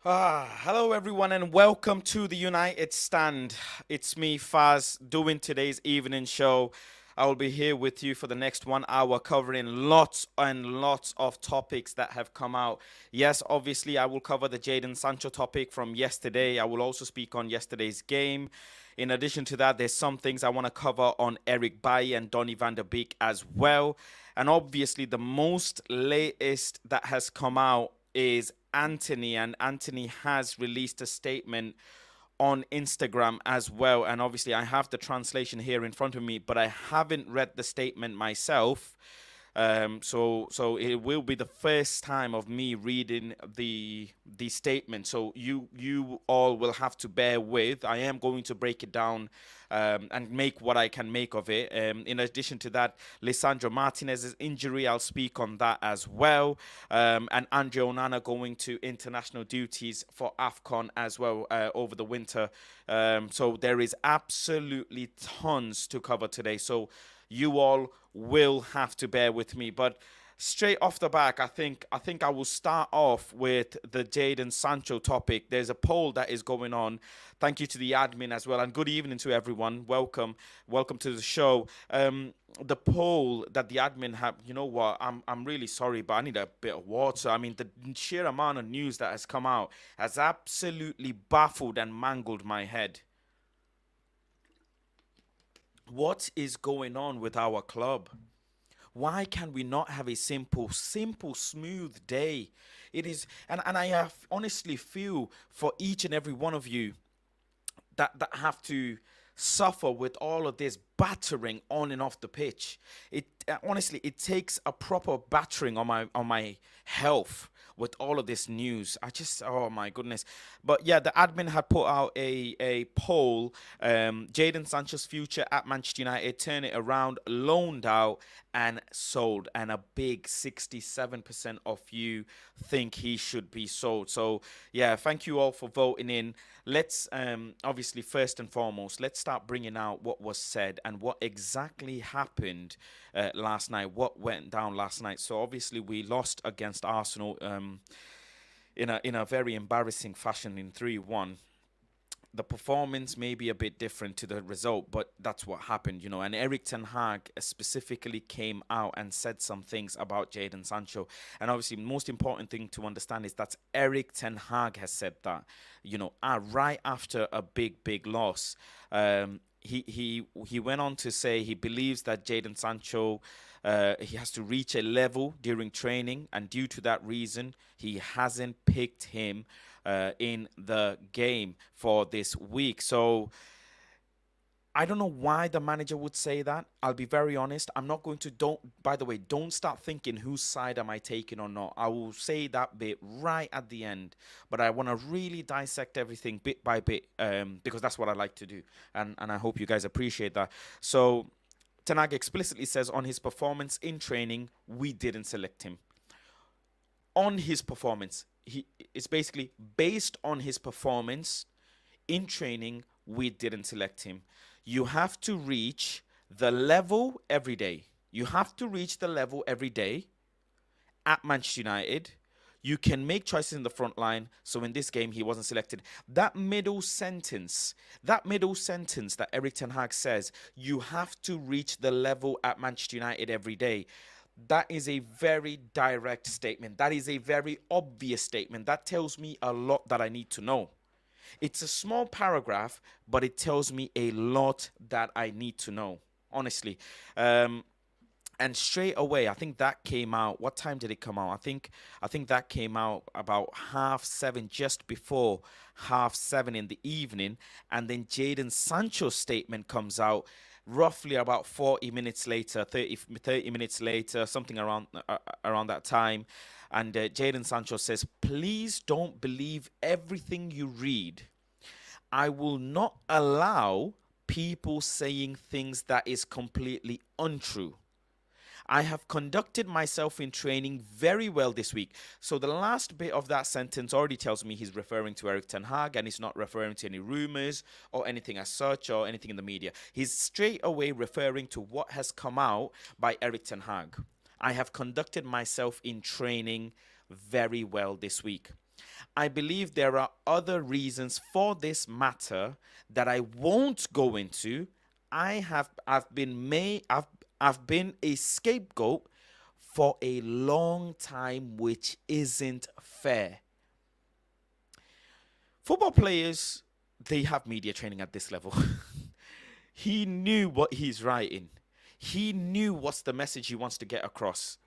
Hello everyone and welcome to the United Stand. It's me, Faz, doing today's evening show. I will be here with you for the next 1 hour covering lots and lots of topics that have come out. Yes, obviously, I will cover the Jadon Sancho topic from yesterday. I will also speak on yesterday's game. In addition to that, there's some things I want to cover on Erik Bailly and Donny van der Beek as well. And obviously, the most latest that has come out is Anthony, and Anthony has released a statement on Instagram as well. And obviously, I have the translation here in front of me, but I haven't read the statement myself. So it will be the first time of me reading the statement. So you all will have to bear with. I am going to break it down and make what I can make of it. In addition to that, Lisandro Martinez's injury, I'll speak on that as well. And Andre Onana going to international duties for AFCON as well over the winter. So there is absolutely tons to cover today. So you all will have to bear with me. But straight off the back, I think I will start off with the Jadon Sancho topic. There's a poll that is going on. Thank you to the admin as well, and good evening to everyone. Welcome to the show. The poll that the admin have, you know what? I'm really sorry, but I need a bit of water. I mean, the sheer amount of news that has come out has absolutely baffled and mangled my head. What is going on with our club? Why can we not have a simple, smooth day? It is, and I have honestly feel for each and every one of you that have to suffer with all of this battering on and off the pitch. It honestly, it takes a proper battering on my health with all of this news. I just, oh my goodness. But yeah, the admin had put out a poll. Jadon Sancho's future at Manchester United, turn it around, loaned out and sold, and a big 67% of you think he should be sold. So yeah, thank you all for voting in. Let's obviously, first and foremost, let's start bringing out what was said and what exactly happened last night, what went down last night. So obviously we lost against Arsenal in a very embarrassing fashion in 3-1. The performance may be a bit different to the result, but that's what happened, you know. And Erik Ten Hag specifically came out and said some things about Jadon Sancho. And obviously, the most important thing to understand is that Erik Ten Hag has said that, you know, right after a big loss. He went on to say he believes that Jadon Sancho he has to reach a level during training, and due to that reason, he hasn't picked him in the game for this week. So I don't know why the manager would say that. I'll be very honest. I'm not going to don't by the way, don't start thinking whose side am I taking or not. I will say that bit right at the end. But I want to really dissect everything bit by bit, because that's what I like to do. And I hope you guys appreciate that. So Tanag explicitly says on his performance in training, we didn't select him. On his performance, he it's basically based on his performance in training, we didn't select him. You have to reach the level every day. You have to reach the level every day at Manchester United. You can make choices in the front line. So in this game, he wasn't selected. That middle sentence that Erik Ten Hag says, you have to reach the level at Manchester United every day. That is a very direct statement. That is a very obvious statement. That tells me a lot that I need to know. It's a small paragraph, but it tells me a lot that I need to know, honestly. Um, and straight away, I think that came out. What time did it come out? I think that came out about 7:30, just before 7:30 in the evening. And then Jadon Sancho's statement comes out roughly about 40 minutes later, 30 minutes later, something around that time. And Jadon Sancho says, please don't believe everything you read. I will not allow people saying things that is completely untrue. I have conducted myself in training very well this week. So the last bit of that sentence already tells me he's referring to Erik Ten Hag, and he's not referring to any rumors or anything as such or anything in the media. He's straight away referring to what has come out by Erik Ten Hag. I have conducted myself in training very well this week. I believe there are other reasons for this matter that I won't go into. I've been a scapegoat for a long time, which isn't fair. Football players, they have media training at this level. He knew what he's writing. He knew what's the message he wants to get across.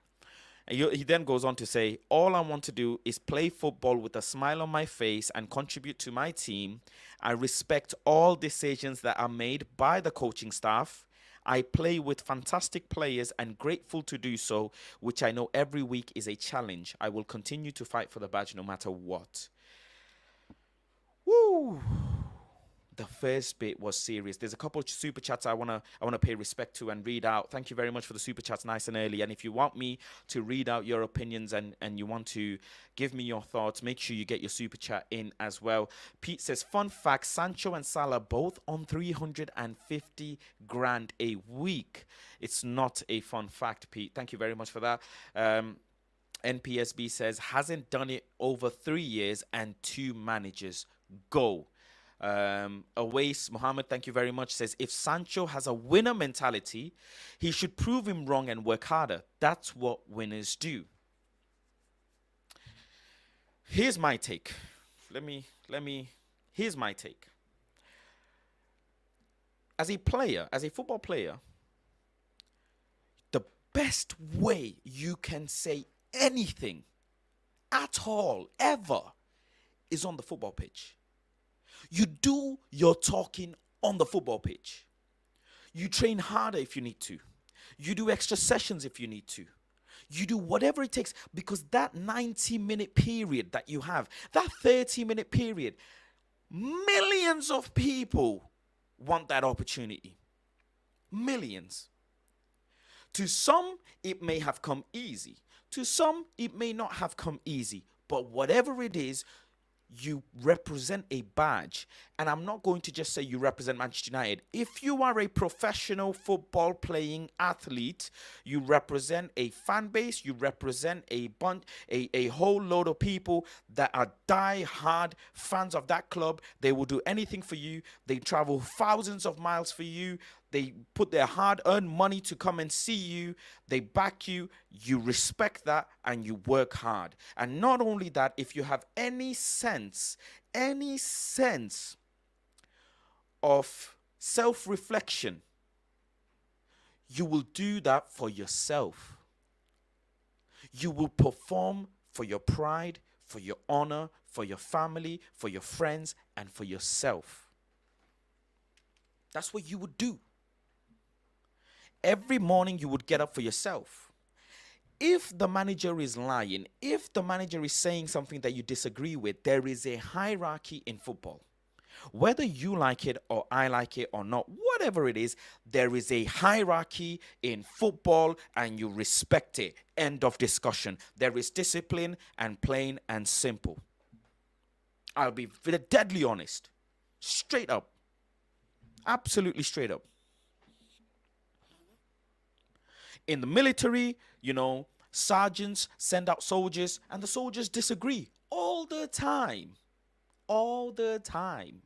And he then goes on to say, all I want to do is play football with a smile on my face and contribute to my team. I respect all decisions that are made by the coaching staff. I play with fantastic players and grateful to do so, which I know every week is a challenge. I will continue to fight for the badge no matter what. Woo! The first bit was serious. There's a couple of super chats I wanna pay respect to and read out. Thank you very much for the super chats, nice and early. And if you want me to read out your opinions and you want to give me your thoughts, make sure you get your super chat in as well. Pete says, fun fact: Sancho and Salah both on 350 grand a week. It's not a fun fact, Pete. Thank you very much for that. NPSB says, hasn't done it over 3 years and 2 managers. Go. Awais Mohammed, thank you very much, says, if Sancho has a winner mentality, he should prove him wrong and work harder. That's what winners do. Here's my take. Here's my take. As a player, as a football player, the best way you can say anything at all, ever, is on the football pitch. You do your talking on the football pitch. You train harder if you need to. You do extra sessions if you need to. You do whatever it takes, because that 90-minute period that you have, that 30-minute period, millions of people want that opportunity. Millions. To some, it may have come easy. To some, it may not have come easy. But whatever it is, you represent a badge. And I'm not going to just say you represent Manchester United. If you are a professional football playing athlete, you represent a fan base, you represent a whole load of people that are die-hard fans of that club. They will do anything for you. They travel thousands of miles for you. They put their hard-earned money to come and see you. They back you. You respect that and you work hard. And not only that, if you have any sense of self-reflection, you will do that for yourself. You will perform for your pride, for your honor, for your family, for your friends, and for yourself. That's what you would do. Every morning you would get up for yourself. If the manager is lying, if the manager is saying something that you disagree with, there is a hierarchy in football. Whether you like it or I like it or not, whatever it is, there is a hierarchy in football and you respect it. End of discussion. There is discipline, and plain and simple. I'll be deadly honest. Straight up. Absolutely straight up. In the military, sergeants send out soldiers and the soldiers disagree all the time. All the time.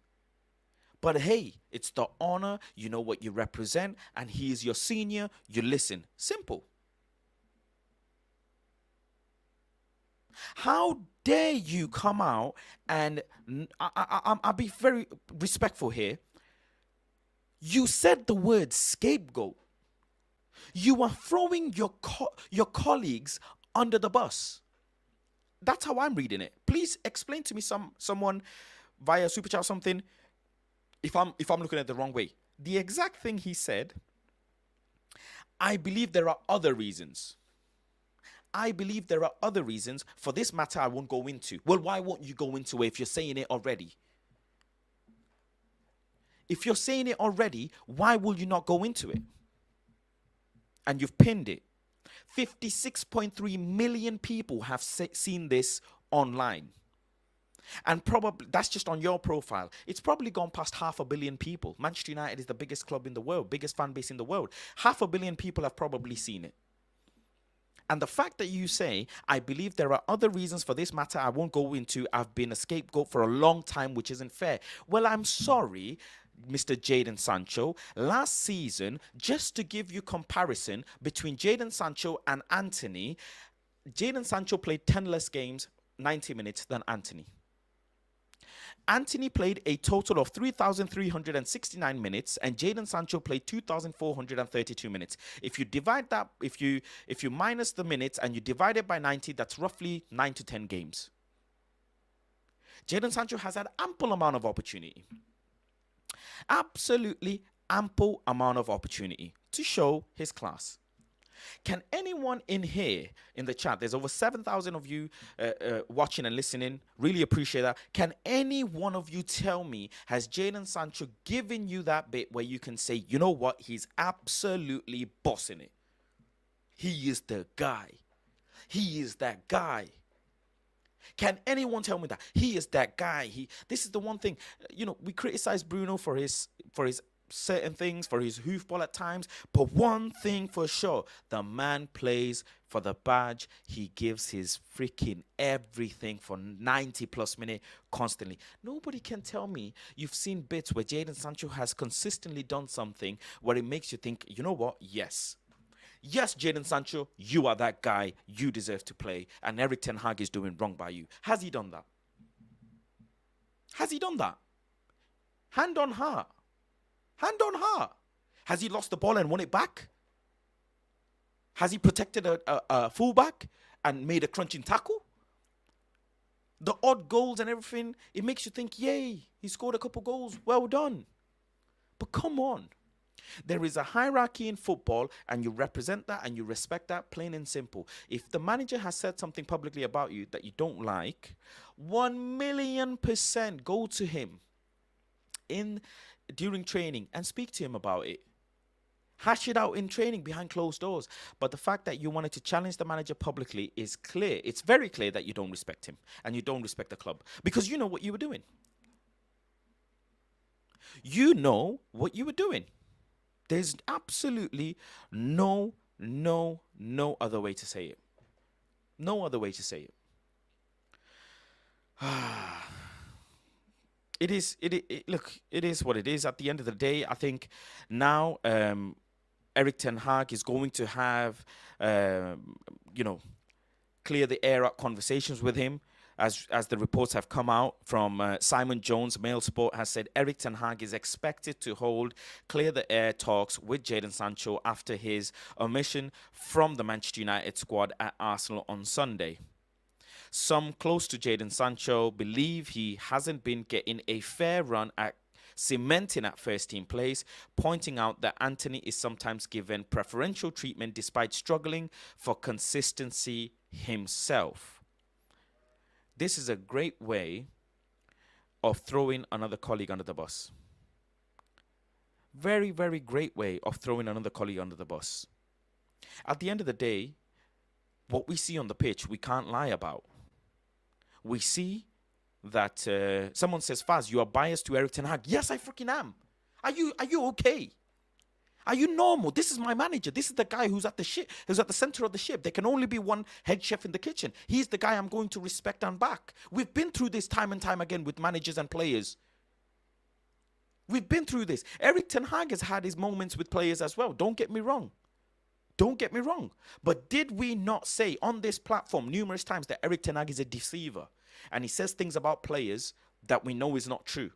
But hey, it's the honor, you know what you represent, and he is your senior, you listen. Simple. How dare you come out and I'll be very respectful here. You said the word scapegoat. You are throwing your colleagues under the bus. That's how I'm reading it. Please explain to me someone via super chat or something if I'm looking at it the wrong way. The exact thing he said, I believe there are other reasons. I believe there are other reasons. For this matter, I won't go into. Well, why won't you go into it if you're saying it already? If you're saying it already, why will you not go into it? And you've pinned it. 56.3 million people have seen this online. And probably, that's just on your profile. It's probably gone past 500 million people. Manchester United is the biggest club in the world, biggest fan base in the world. 500 million people have probably seen it. And the fact that you say, I believe there are other reasons for this matter I won't go into, I've been a scapegoat for a long time, which isn't fair. Well, I'm sorry, Mr. Jadon Sancho. Last season, just to give you comparison between Jadon Sancho and Anthony, Jadon Sancho played 10 less games, 90 minutes, than Anthony. Anthony played a total of 3,369 minutes, and Jadon Sancho played 2,432 minutes. If you divide that, if you minus the minutes and you divide it by 90, that's roughly 9 to 10 games. Jadon Sancho has had ample amount of opportunity. Absolutely ample amount of opportunity to show his class. Can anyone in here in the chat, there's over 7,000 of you watching and listening, really appreciate that. Can any one of you tell me, has Jadon Sancho given you that bit where you can say, you know what, he's absolutely bossing it? He is the guy. He is that guy. Can anyone tell me that? He is that guy. This is the one thing, we criticize Bruno for his certain things, for his hoofball at times, but one thing for sure, the man plays for the badge. He gives his freaking everything for 90 plus minutes constantly. Nobody can tell me you've seen bits where Jadon Sancho has consistently done something where it makes you think, you know what, yes, Jadon Sancho, you are that guy, you deserve to play, and Erik Ten Hag is doing wrong by you. Has he done that? Has he done that? Hand on heart. Hand on heart. Has he lost the ball and won it back? Has he protected a fullback and made a crunching tackle? The odd goals and everything, it makes you think, yay, he scored a couple goals. Well done. But come on. There is a hierarchy in football, and you represent that and you respect that, plain and simple. If the manager has said something publicly about you that you don't like, 1,000,000% go to him during training and speak to him about it. Hash it out in training behind closed doors. But the fact that you wanted to challenge the manager publicly is clear. It's very clear that you don't respect him and you don't respect the club, because you know what you were doing. You know what you were doing. There's absolutely no other way to say it. No other way to say it. Look, it is what it is. At the end of the day, I think now Erik Ten Hag is going to have, clear the air up conversations with him. As the reports have come out from Simon Jones, Mail Sport has said Erik Ten Hag is expected to hold clear the air talks with Jadon Sancho after his omission from the Manchester United squad at Arsenal on Sunday. Some close to Jadon Sancho believe he hasn't been getting a fair run at cementing at first team place, pointing out that Anthony is sometimes given preferential treatment despite struggling for consistency himself. This is a great way of throwing another colleague under the bus. Very, very great way of throwing another colleague under the bus. At the end of the day, what we see on the pitch, we can't lie about. We see that someone says, Faz, you are biased to Erik Ten Hag. Yes, I freaking am. Are you okay? Are you normal? This is my manager. This is the guy who's at the center of the ship. There can only be one head chef in the kitchen. He's the guy I'm going to respect and back. We've been through this time and time again with managers and players. We've been through this. Erik Ten Hag has had his moments with players as well. Don't get me wrong. Don't get me wrong. But did we not say on this platform numerous times that Erik Ten Hag is a deceiver? And he says things about players that we know is not true.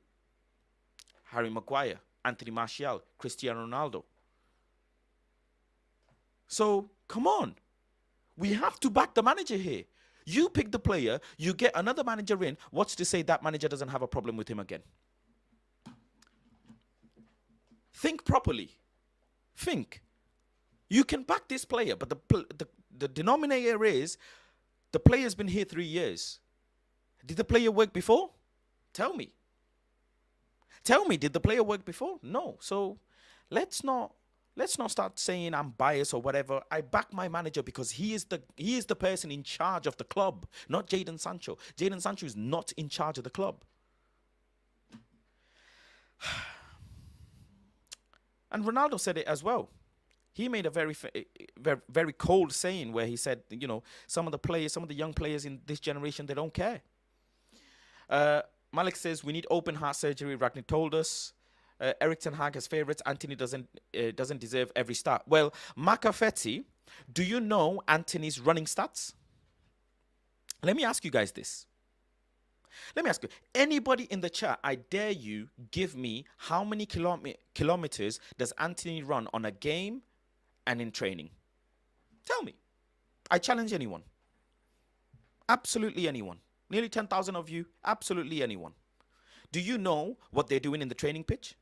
Harry Maguire, Anthony Martial, Cristiano Ronaldo. So, come on. We have to back the manager here. You pick the player, you get another manager in. What's to say that manager doesn't have a problem with him again? Think properly. Think. You can back this player, but the denominator is the player's been here 3 years. Did the player work before? Tell me. Tell me, did the player work before? No. So, let's not start saying I'm biased or whatever. I back my manager because he is the person in charge of the club, not Jadon Sancho. Jadon Sancho is not in charge of the club. And Ronaldo said it as well. He made a very cold saying where he said, some of the players, some of the young players in this generation, they don't care. Malik says we need open heart surgery. Ragnar told us. Erik Ten Hag has favourites. Anthony doesn't deserve every start. Well, Macafetti, do you know Anthony's running stats? Let me ask you guys this. Let me ask you, anybody in the chat, I dare you, give me how many kilometers does Anthony run on a game and in training? Tell me. I challenge anyone. Absolutely anyone. Nearly 10,000 of you, absolutely anyone. Do you know what they're doing in the training pitch?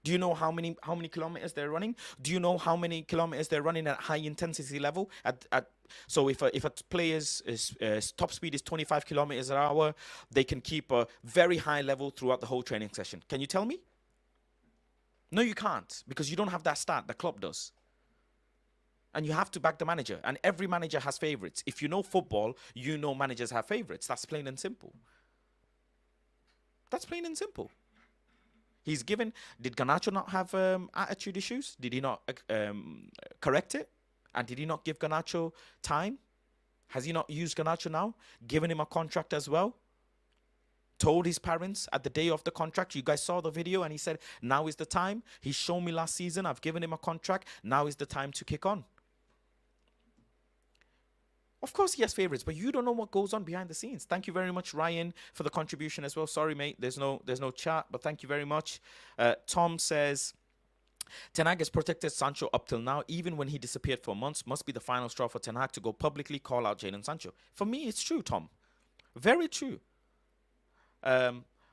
Do you know how many kilometers they're running? Do you know how many kilometers they're running at high intensity level? So if a player's top speed is 25 kilometers an hour, they can keep a very high level throughout the whole training session. Can you tell me? No, you can't, because you don't have that stat. The club does. And you have to back the manager. And every manager has favorites. If you know football, you know managers have favorites. That's plain and simple. That's plain and simple. He's given. Did Garnacho not have attitude issues? Did he not correct it? And did he not give Garnacho time? Has he not used Garnacho now? Given him a contract as well? Told his parents at the day of the contract. You guys saw the video and he said, now is the time. He's shown me last season. I've given him a contract. Now is the time to kick on. Of course he has favorites, but you don't know what goes on behind the scenes. Thank you very much, Ryan, for the contribution as well. Sorry, mate, there's no chat, but thank you very much. Tom says, Ten Hag has protected Sancho up till now, even when he disappeared for months. Must be the final straw for Ten Hag to go publicly call out Jadon Sancho. For me, it's true, Tom. Very true.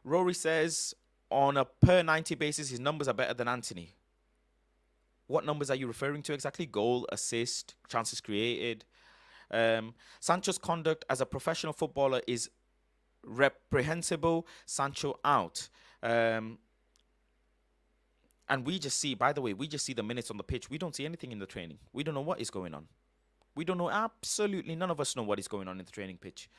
Rory says, on a per 90 basis, his numbers are better than Anthony. What numbers are you referring to exactly? Goal, assist, chances created. Sancho's conduct as a professional footballer is reprehensible. Sancho out. And we just see, by the way, we just see the minutes on the pitch. We don't see anything in the training. We don't know what is going on. We don't know, absolutely none of us know what is going on in the training pitch.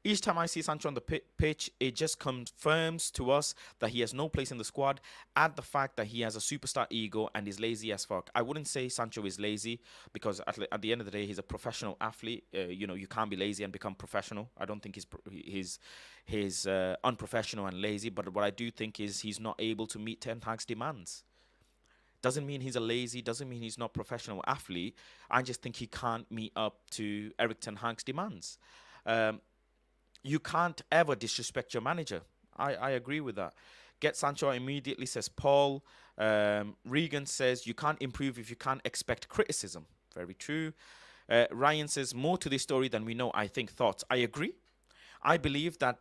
Each time I see Sancho on the pitch, it just confirms to us that he has no place in the squad. Add the fact that he has a superstar ego and is lazy as fuck. I wouldn't say Sancho is lazy, because at the end of the day, he's a professional athlete. You can't be lazy and become professional. I don't think he's unprofessional and lazy. But what I do think is he's not able to meet Ten Hag's demands. Doesn't mean he's a lazy, doesn't mean he's not a professional athlete. I just think he can't meet up to Erik Ten Hag's demands. You can't ever disrespect your manager. I agree with that. Get Sancho immediately, says Paul. Regan says, you can't improve if you can't expect criticism. Very true. Ryan says, more to this story than we know, I think. Thoughts? I agree. I believe that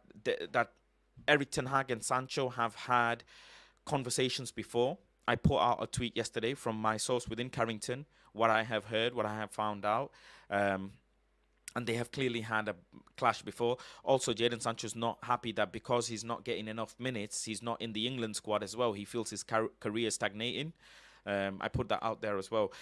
Erik Ten Hag and Sancho have had conversations before. I put out a tweet yesterday from my source within Carrington, what I have heard, what I have found out. And they have clearly had a clash before. Also, Jadon Sancho's not happy that because he's not getting enough minutes, he's not in the England squad as well. He feels his career stagnating. I put that out there as well.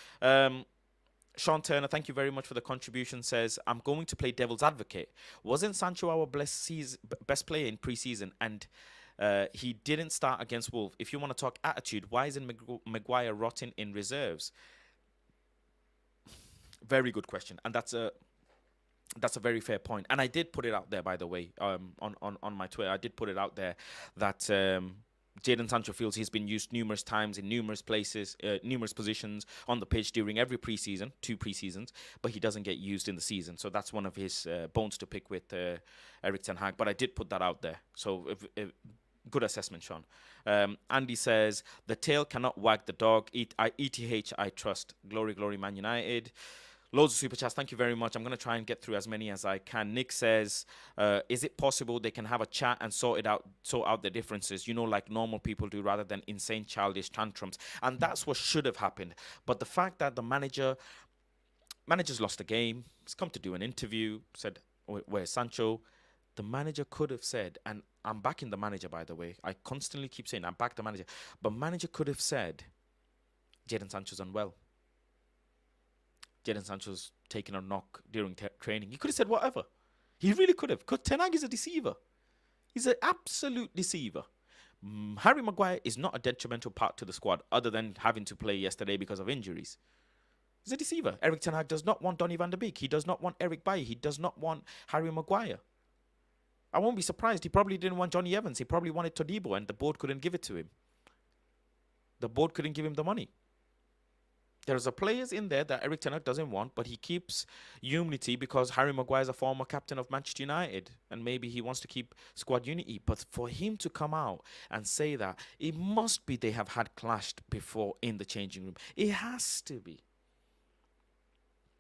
Sean Turner, thank you very much for the contribution, says, I'm going to play devil's advocate. Wasn't Sancho our best player in pre-season? And he didn't start against Wolves. If you want to talk attitude, why isn't Maguire rotting in reserves? Very good question. And that's a very fair point. And I did put it out there, by the way, on my Twitter. I did put it out there that Jadon Sancho feels he's been used numerous times in numerous places, numerous positions on the pitch during every preseason, 2 preseasons, but he doesn't get used in the season. So that's one of his bones to pick with Erik Ten Hag. But I did put that out there. So good assessment, Sean. Andy says, the tail cannot wag the dog. ETH, I trust. Glory, glory, Man United. Loads of super chats. Thank you very much. I'm going to try and get through as many as I can. Nick says, is it possible they can have a chat and sort out the differences, like normal people do, rather than insane childish tantrums? And that's what should have happened. But the fact that the manager's lost the game, he's come to do an interview, said, where's Sancho? The manager could have said, and I'm backing the manager, by the way. I constantly keep saying I'm back the manager. But manager could have said, Jadon Sancho's unwell. Jadon Sancho's taking a knock during training. He could have said whatever. He really could have. Because Ten Hag is a deceiver. He's an absolute deceiver. Harry Maguire is not a detrimental part to the squad other than having to play yesterday because of injuries. He's a deceiver. Erik Ten Hag does not want Donny van der Beek. He does not want Eric Bailly. He does not want Harry Maguire. I won't be surprised. He probably didn't want Johnny Evans. He probably wanted Todibo, and the board couldn't give it to him. The board couldn't give him the money. There's a players in there that Erik Ten Hag doesn't want, but he keeps unity because Harry Maguire is a former captain of Manchester United, and maybe he wants to keep squad unity. But for him to come out and say that, it must be they have had clashed before in the changing room. It has to be.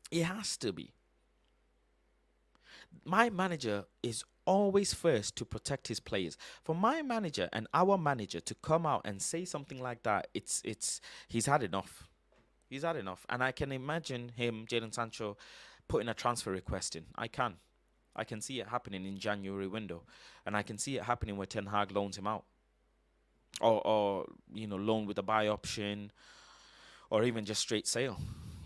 It has to be. My manager is always first to protect his players. For my manager and our manager to come out and say something like that, he's had enough. He's had enough. And I can imagine him, Jadon Sancho, putting a transfer request in. I can see it happening in January window. And I can see it happening where Ten Hag loans him out. Or loan with a buy option. Or even just straight sale.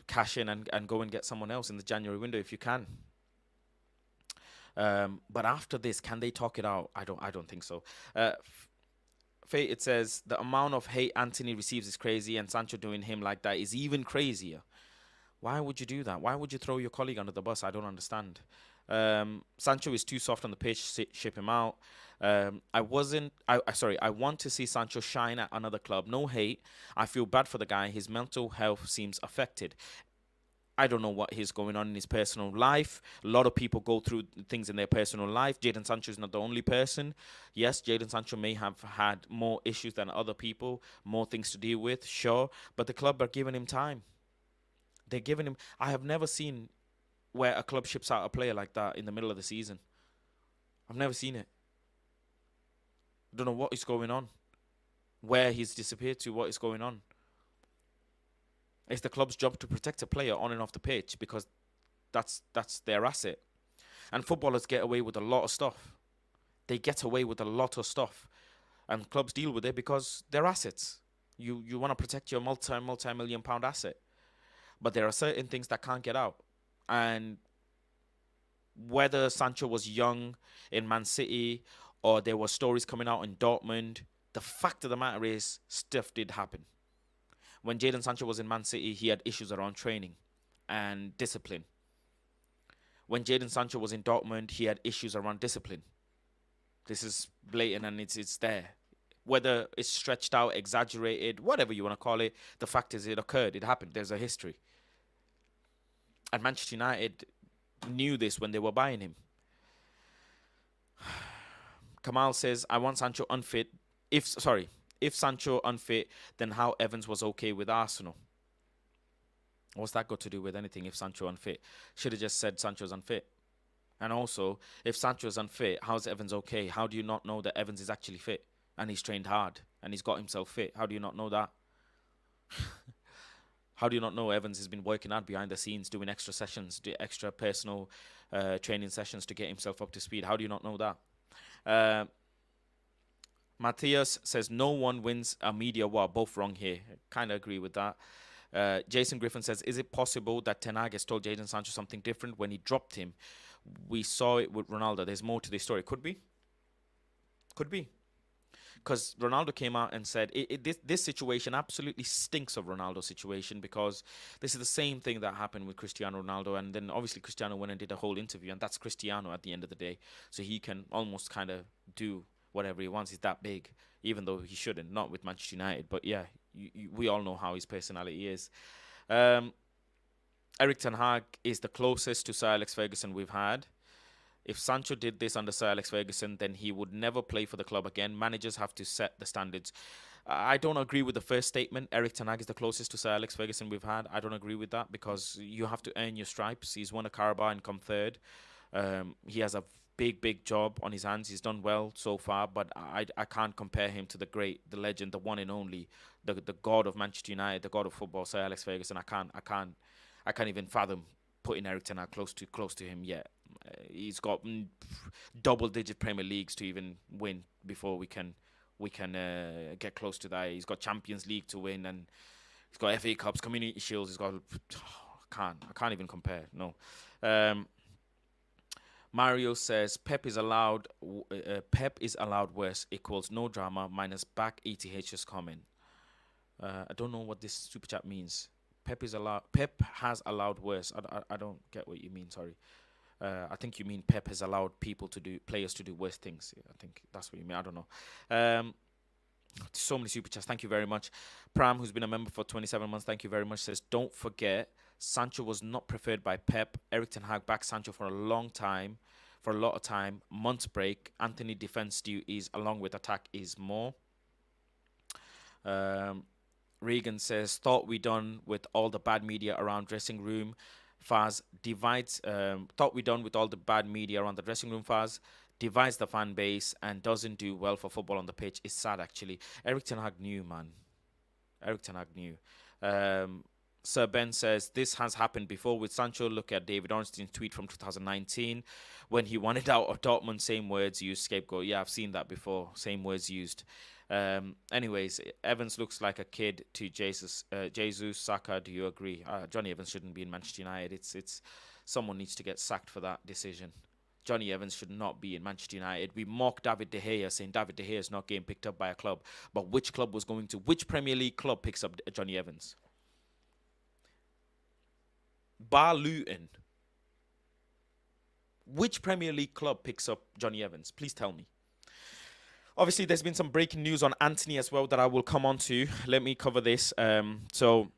Cash in and go and get someone else in the January window if you can. But after this, can they talk it out? I don't think so. Faye, it says the amount of hate Anthony receives is crazy, and Sancho doing him like that is even crazier. Why would you do that? Why would you throw your colleague under the bus? I don't understand. Sancho is too soft on the pitch. Ship him out. I want to see Sancho shine at another club. No hate. I feel bad for the guy. His mental health seems affected. I don't know what is going on in his personal life. A lot of people go through things in their personal life. Jadon Sancho is not the only person. Yes, Jadon Sancho may have had more issues than other people, more things to deal with, sure. But the club are giving him time. They're giving him... I have never seen where a club ships out a player like that in the middle of the season. I've never seen it. I don't know what is going on. Where he's disappeared to, what is going on. It's the club's job to protect a player on and off the pitch because that's their asset. And footballers get away with a lot of stuff. They get away with a lot of stuff. And clubs deal with it because they're assets. You want to protect your multi-million pound asset. But there are certain things that can't get out. And whether Sancho was young in Man City or there were stories coming out in Dortmund, the fact of the matter is stuff did happen. When Jadon Sancho was in Man City, he had issues around training and discipline. When Jadon Sancho was in Dortmund, he had issues around discipline. This is blatant and it's there. Whether it's stretched out, exaggerated, whatever you want to call it, the fact is it occurred. It happened. There's a history. And Manchester United knew this when they were buying him. Kamal says, I want Sancho unfit. If Sancho unfit, then how Evans was okay with Arsenal? What's that got to do with anything if Sancho unfit? Should have just said Sancho's unfit. And also, if Sancho's unfit, how's Evans okay? How do you not know that Evans is actually fit? And he's trained hard. And he's got himself fit. How do you not know that? How do you not know Evans has been working hard behind the scenes, doing extra sessions, extra personal training sessions to get himself up to speed? How do you not know that? Matthias says no one wins a media war. Both wrong here. Kind of agree with that. Jason Griffin says, is it possible that Ten Hag has told Jadon Sancho something different when he dropped him? We saw it with Ronaldo. There's more to this story. Could be. Could be. Because Ronaldo came out and said, this situation absolutely stinks of Ronaldo's situation because this is the same thing that happened with Cristiano Ronaldo. And then obviously Cristiano went and did a whole interview. And that's Cristiano at the end of the day. So he can almost kind of do whatever he wants. He's that big, even though he shouldn't, not with Manchester United. But yeah, we all know how his personality is. Erik Ten Hag is the closest to Sir Alex Ferguson we've had. If Sancho did this under Sir Alex Ferguson, then he would never play for the club again. Managers have to set the standards. I don't agree with the first statement. Erik Ten Hag is the closest to Sir Alex Ferguson we've had. I don't agree with that because you have to earn your stripes. He's won a Carabao and come third. He has a big job on his hands. He's done well so far, but I can't compare him to the great, the legend, the one and only, the god of Manchester United, the god of football, Sir Alex Ferguson. I can't even fathom putting Erik Ten Hag close to him yet. He's got double-digit Premier Leagues to even win before we can get close to that. He's got Champions League to win, and he's got FA Cups, Community Shields. He's got. I can't even compare. No. Mario says Pep is allowed worse equals no drama minus back ETH's comment. I don't know what this super chat means. Pep has allowed worse. I don't get what you mean. Sorry. I think you mean Pep has allowed players to do worse things. I think that's what you mean. I don't know. Um, so many super chats. Thank you very much. Pram, who's been a member for 27 months, thank you very much. Says, don't forget, Sancho was not preferred by Pep. Erik Ten Hag backed Sancho for a long time, for a lot of time. Months break. Anthony defense duties along with attack is more. Regan says, thought we done with all the bad media around dressing room. Faz divides, thought we done with all the bad media around the dressing room. Faz divides the fan base and doesn't do well for football on the pitch. It's sad, actually. Erik Ten Hag knew, man. Erik Ten Hag knew. Sir Ben says, this has happened before with Sancho. Look at David Ornstein's tweet from 2019 when he wanted out of Dortmund. Same words used, scapegoat. Yeah, I've seen that before. Same words used. Anyways, Evans looks like a kid to Jesus. Saka, do you agree? Johnny Evans shouldn't be in Manchester United. It's someone needs to get sacked for that decision. Johnny Evans should not be in Manchester United. We mock David De Gea, saying David De Gea is not getting picked up by a club. But which Premier League club picks up Johnny Evans? Bar Luton. Which Premier League club picks up Johnny Evans? Please tell me. Obviously, there's been some breaking news on Antony as well that I will come on to. Let me cover this. So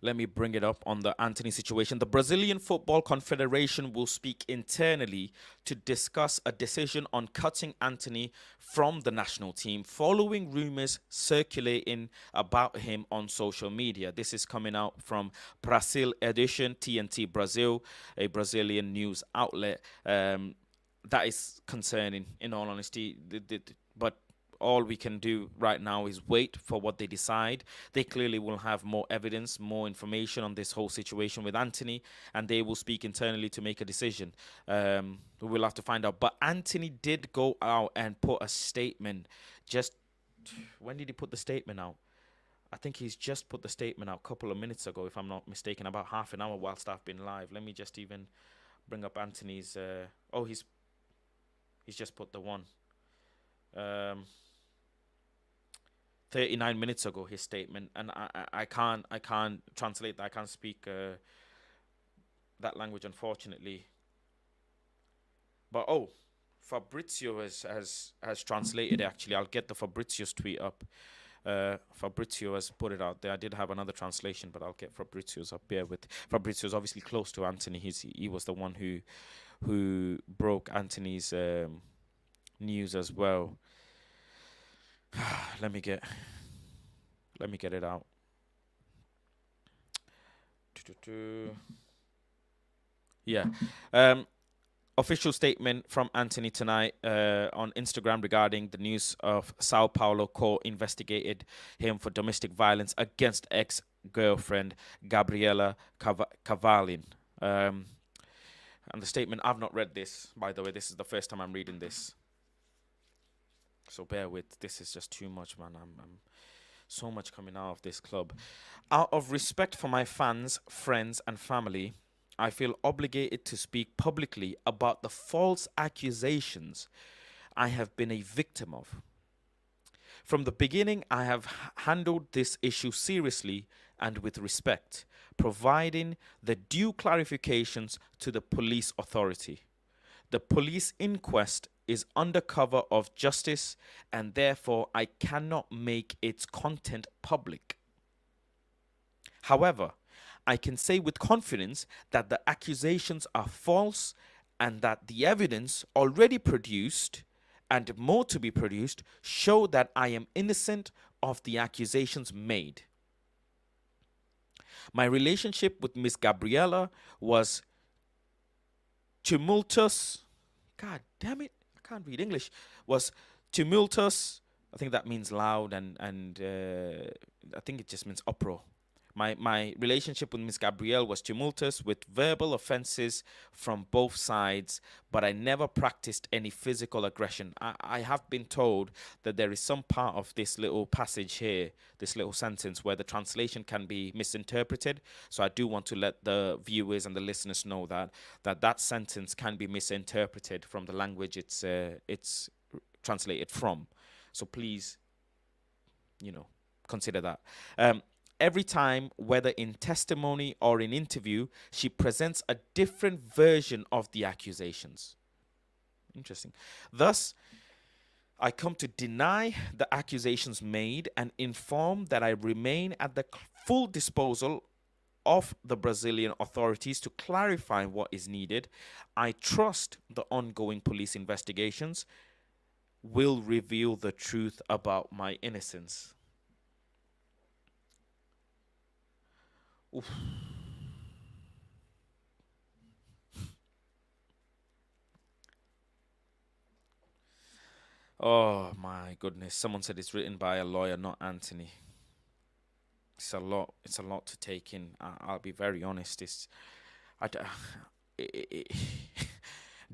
let me bring it up on the Antony situation. The Brazilian Football Confederation will speak internally to discuss a decision on cutting Antony from the national team following rumors circulating about him on social media. This is coming out from Brazil Edition, TNT Brazil, a Brazilian news outlet. That is concerning, in all honesty. But all we can do right now is wait for what they decide. They clearly will have more evidence, more information on this whole situation with Antony, and they will speak internally to make a decision. We'll have to find out. But Antony did go out and put a statement. When did he put the statement out? I think he's just put the statement out a couple of minutes ago, if I'm not mistaken, about half an hour whilst I've been live. Let me just even bring up Antony's... He's just put the one. 39 minutes ago, his statement, and I can't translate that. I can't speak that language, unfortunately. But Fabrizio has translated it, actually. I'll get the Fabrizio's tweet up. Fabrizio has put it out there. I did have another translation, but I'll get Fabrizio's up here. Fabrizio's obviously close to Antony. He was the one who broke Antony's news as well. Let me get it out. Yeah. Official statement from Antony tonight on Instagram regarding the news of Sao Paulo court investigated him for domestic violence against ex-girlfriend Gabriela Cavalin. And the statement, I've not read this, by the way. This is the first time I'm reading this. So bear with. This is just too much, man. I'm so much coming out of this club. Out of respect for my fans, friends, and family, I feel obligated to speak publicly about the false accusations I have been a victim of. From the beginning, I have handled this issue seriously and with respect, providing the due clarifications to the police authority. The police inquest is under cover of justice, and therefore I cannot make its content public. However, I can say with confidence that the accusations are false and that the evidence already produced and more to be produced show that I am innocent of the accusations made. My relationship with Miss Gabriela was tumultuous. God damn it, I can't read English. Was tumultuous. I think that means loud, and I think it just means uproar. My relationship with Miss Gabrielle was tumultuous with verbal offenses from both sides, but I never practiced any physical aggression. I have been told that there is some part of this little passage here, this little sentence, where the translation can be misinterpreted. So I do want to let the viewers and the listeners know that sentence can be misinterpreted from the language it's translated from. So please, consider that. Every time, whether in testimony or in interview, she presents a different version of the accusations. Interesting. Thus, I come to deny the accusations made and inform that I remain at the full disposal of the Brazilian authorities to clarify what is needed. I trust the ongoing police investigations will reveal the truth about my innocence. Oof. Oh my goodness. Someone said it's written by a lawyer, not Anthony. It's a lot. It's a lot to take in. I'll be very honest. I, d-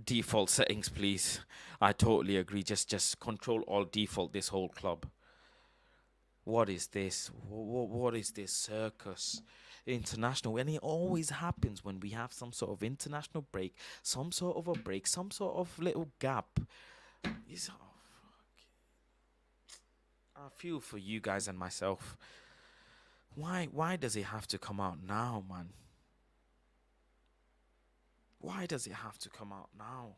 default settings, please. I totally agree. Just control all default this whole club. What is this? What is this circus? International, and it always happens when we have some sort of international break, some sort of a break, some sort of little gap. I feel for you guys and myself. Why does it have to come out now, man? Why does it have to come out now?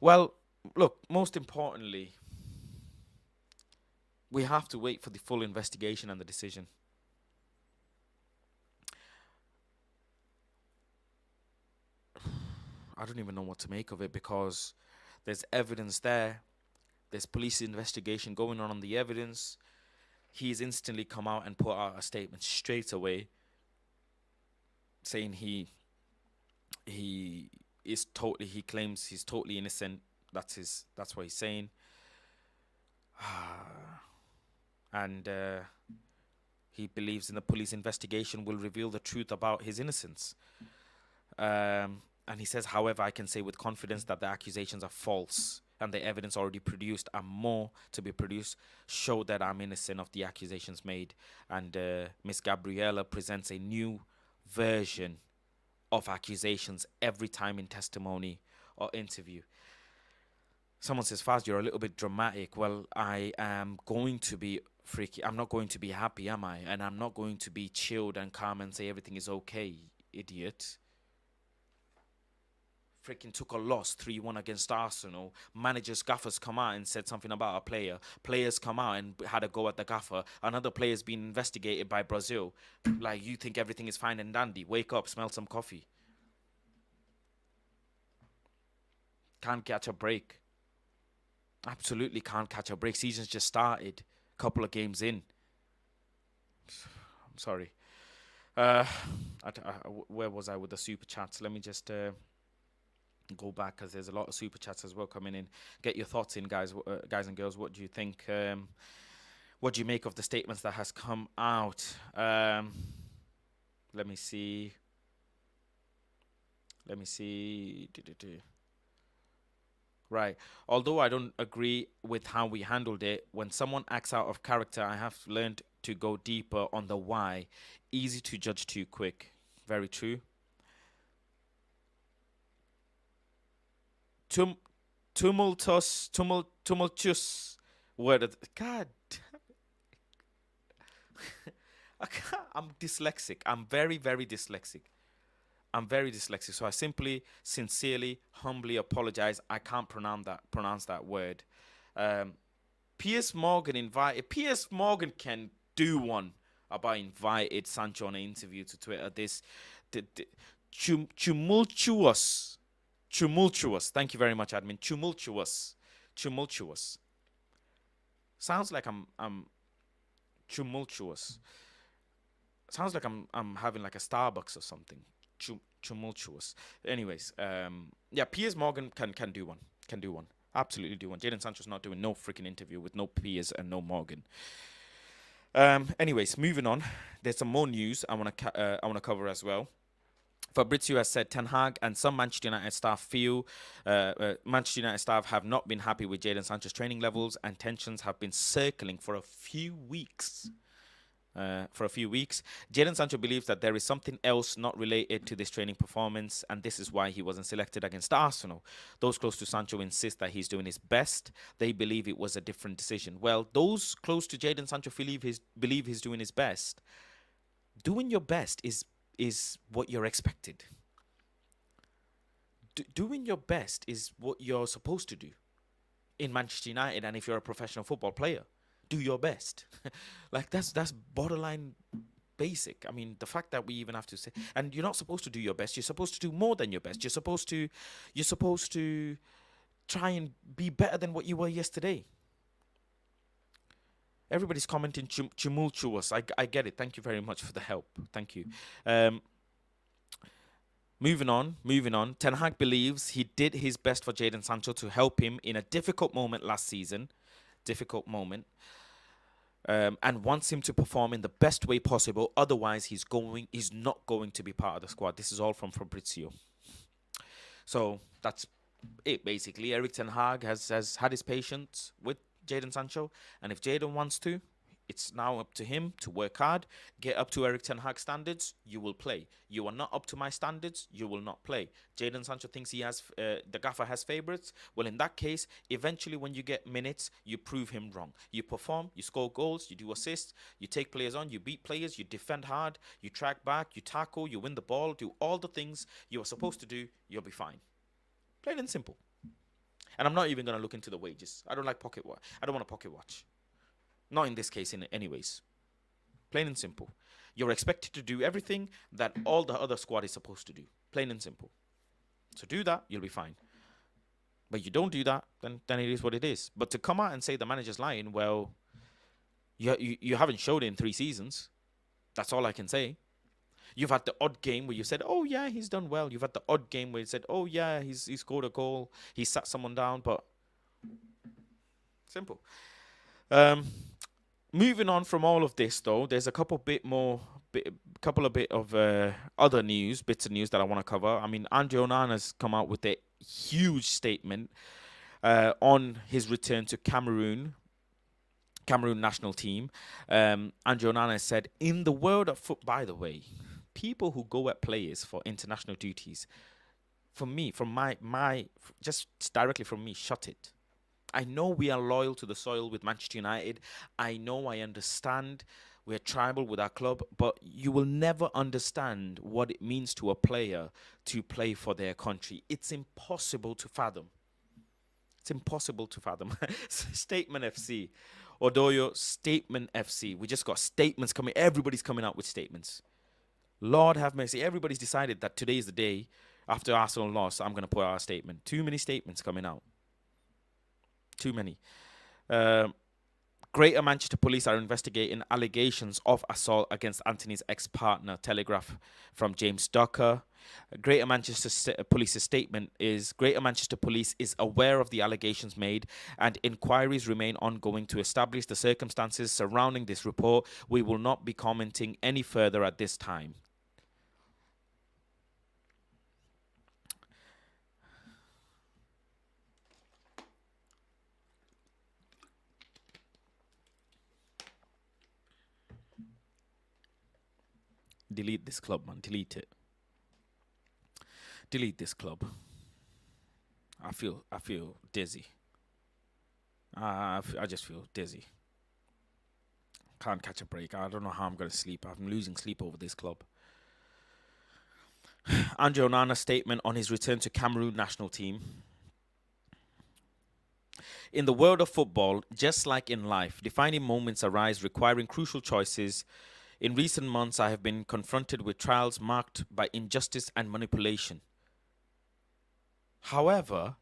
Well, look, most importantly, we have to wait for the full investigation and the decision. I don't even know what to make of it because there's evidence there. There's police investigation going on the evidence. He's instantly come out and put out a statement straight away saying he claims he's totally innocent. That's what he's saying. And he believes in the police investigation will reveal the truth about his innocence. And he says, however, I can say with confidence that the accusations are false and the evidence already produced and more to be produced show that I'm innocent of the accusations made. And Miss Gabriela presents a new version of accusations every time in testimony or interview. Someone says, Faz, you're a little bit dramatic. Well, I am going to be freaky. I'm not going to be happy, am I? And I'm not going to be chilled and calm and say everything is okay, idiot. Freaking took a loss 3-1 against Arsenal. Managers, gaffers come out and said something about a player. Players come out and had a go at the gaffer. Another player's been investigated by Brazil. Like, you think everything is fine and dandy. Wake up, smell some coffee. Can't catch a break. Absolutely can't catch a break. Season's just started. Couple of games in. I'm sorry. Where was I with the super chats? Let me just go back because there's a lot of super chats as well coming in. Get your thoughts in, guys and girls. What do you think? What do you make of the statements that has come out? Let me see. Right. Although I don't agree with how we handled it, when someone acts out of character, I have learned to go deeper on the why. Easy to judge too quick. Very true. Tumultuous word. God. I'm dyslexic. I'm very, very dyslexic. So I simply, sincerely, humbly apologize. I can't pronounce that word. Piers Morgan can do one about invited Sancho on an interview to Twitter. This tumultuous. Thank you very much, admin. Tumultuous. Sounds like I'm tumultuous. Sounds like I'm having like a Starbucks or something. Tumultuous. Anyways, yeah, Piers Morgan can do one. Absolutely do one. Jadon Sancho's not doing no freaking interview with no Piers and no Morgan. Anyways, moving on. There's some more news I wanna cover as well. Fabrizio has said Ten Hag and some Manchester United staff feel Manchester United staff have not been happy with Jadon Sancho's training levels and tensions have been circling for a few weeks. for a few weeks. Jadon Sancho believes that there is something else not related to this training performance, and this is why he wasn't selected against Arsenal. Those close to Sancho insist that he's doing his best. They believe it was a different decision. Well, those close to Jadon Sancho believe he's doing his best. Doing your best is what you're expected. Doing your best is what you're supposed to do in Manchester United, and if you're a professional football player, do your best. Like that's borderline basic. I mean, the fact that we even have to say, and you're not supposed to do your best. You're supposed to do more than your best. You're supposed to try and be better than what you were yesterday. Everybody's commenting tumultuous. I get it. Thank you very much for the help. Thank you. Moving on. Ten Hag believes he did his best for Jadon Sancho to help him in a difficult moment last season. And wants him to perform in the best way possible. Otherwise, he's not going to be part of the squad. This is all from Fabrizio. So that's it, basically. Erik Ten Hag has had his patience with Jadon Sancho. And if Jadon wants to, it's now up to him to work hard, get up to Erik Ten Hag standards, you will play. You are not up to my standards, you will not play. Jadon Sancho thinks the gaffer has favourites. Well, in that case, eventually when you get minutes, you prove him wrong. You perform, you score goals, you do assists, you take players on, you beat players, you defend hard, you track back, you tackle, you win the ball, do all the things you are supposed to do, you'll be fine. Plain and simple. And I'm not even going to look into the wages. I don't like pocket watch. I don't want a pocket watch. Not in this case, anyways. Plain and simple. You're expected to do everything that all the other squad is supposed to do. Plain and simple. So do that, you'll be fine. But you don't do that, then it is what it is. But to come out and say the manager's lying, well, you haven't showed it in 3 seasons. That's all I can say. You've had the odd game where you said, oh, yeah, he's done well. You've had the odd game where you said, oh, yeah, he scored a goal. He sat someone down, but simple. Moving on from all of this, though, there's a couple of other bits of news that I want to cover. I mean, Andre Onana has come out with a huge statement on his return to Cameroon national team. Andre Onana said, in the world of football, by the way, people who go at players for international duties, just directly from me, shut it. I know we are loyal to the soil with Manchester United. I understand we're tribal with our club, but you will never understand what it means to a player to play for their country. It's impossible to fathom. Statement FC. Odoyo, Statement FC. We just got statements coming. Everybody's coming out with statements. Lord have mercy. Everybody's decided that today is the day after Arsenal lost. I'm going to put out a statement. Too many statements coming out. Too many. Greater Manchester Police are investigating allegations of assault against Anthony's ex-partner. Telegraph from James Ducker. Greater Manchester Police's statement is, Greater Manchester Police is aware of the allegations made and inquiries remain ongoing to establish the circumstances surrounding this report. We will not be commenting any further at this time. Delete this club, man. Delete it. Delete this club. I feel dizzy. I just feel dizzy. Can't catch a break. I don't know how I'm going to sleep. I'm losing sleep over this club. Andre Onana's statement on his return to Cameroon national team. In the world of football, just like in life, defining moments arise requiring crucial choices. In recent months, I have been confronted with trials marked by injustice and manipulation. However,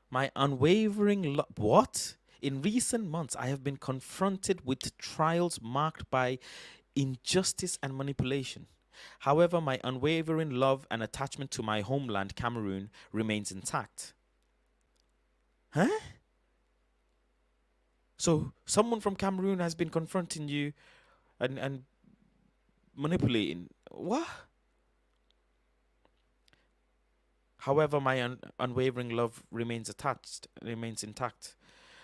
my unwavering what? In recent months, I have been confronted with trials marked by injustice and manipulation. However, my unwavering love and attachment to my homeland, Cameroon, remains intact. Huh? So, someone from Cameroon has been confronting you and manipulating. What? However, my unwavering love remains intact.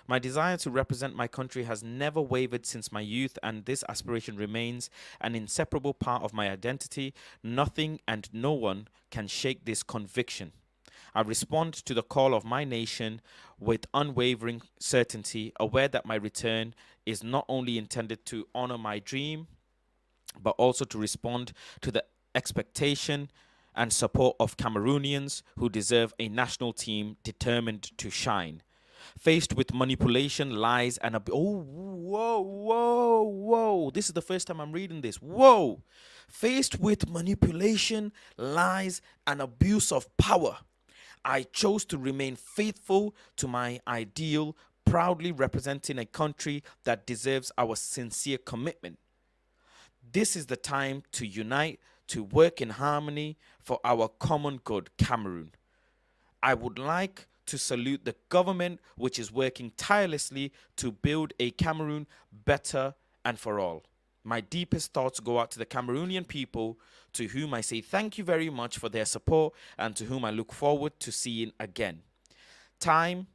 My desire to represent my country has never wavered since my youth, and this aspiration remains an inseparable part of my identity. Nothing and no one can shake this conviction. I respond to the call of my nation with unwavering certainty, aware that my return is not only intended to honor my dream, but also to respond to the expectation and support of Cameroonians who deserve a national team determined to shine. Faced with manipulation, lies, and whoa. This is the first time I'm reading this. Whoa. Faced with manipulation, lies, and abuse of power, I chose to remain faithful to my ideal, proudly representing a country that deserves our sincere commitment. This is the time to unite, to work in harmony for our common good, Cameroon. I would like to salute the government which is working tirelessly to build a Cameroon better and for all. My deepest thoughts go out to the Cameroonian people, to whom I say thank you very much for their support and to whom I look forward to seeing again. Time,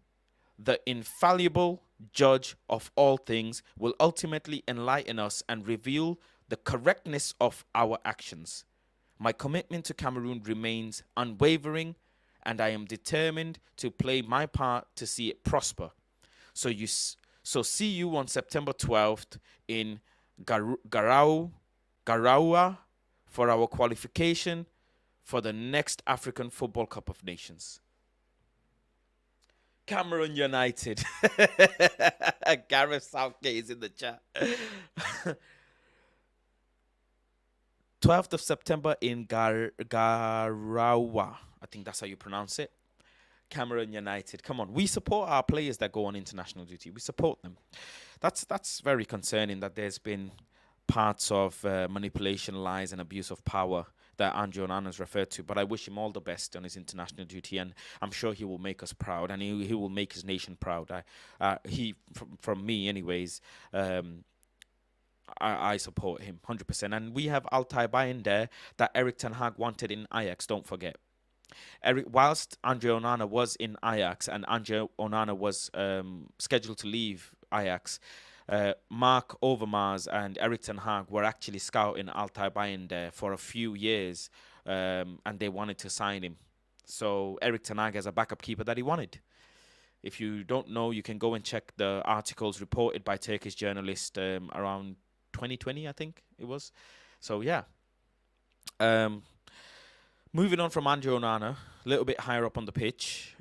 the infallible judge of all things, will ultimately enlighten us and reveal the correctness of our actions. My commitment to Cameroon remains unwavering, and I am determined to play my part to see it prosper. So see you on September 12th in Garaua for our qualification for the next African Football Cup of Nations. Cameroon United. Gareth Southgate is in the chat. 12th of September in Garawa. I think that's how you pronounce it. Cameroon United. Come on. We support our players that go on international duty. We support them. That's very concerning that there's been parts of manipulation, lies, and abuse of power that Andre Onana has referred to. But I wish him all the best on his international duty, and I'm sure he will make us proud, and he will make his nation proud. From me, anyways. I support him 100%. And we have Altay Bayern there that Erik Ten Hag wanted in Ajax, don't forget. Whilst Andre Onana was in Ajax and Andre Onana was scheduled to leave Ajax, Mark Overmars and Erik Ten Hag were actually scouting Altay Bayern there for a few years, and they wanted to sign him. So Erik Ten Hag has a backup keeper that he wanted. If you don't know, you can go and check the articles reported by Turkish journalists around 2020, I think it was. So yeah. Moving on from Andre Onana, a little bit higher up on the pitch.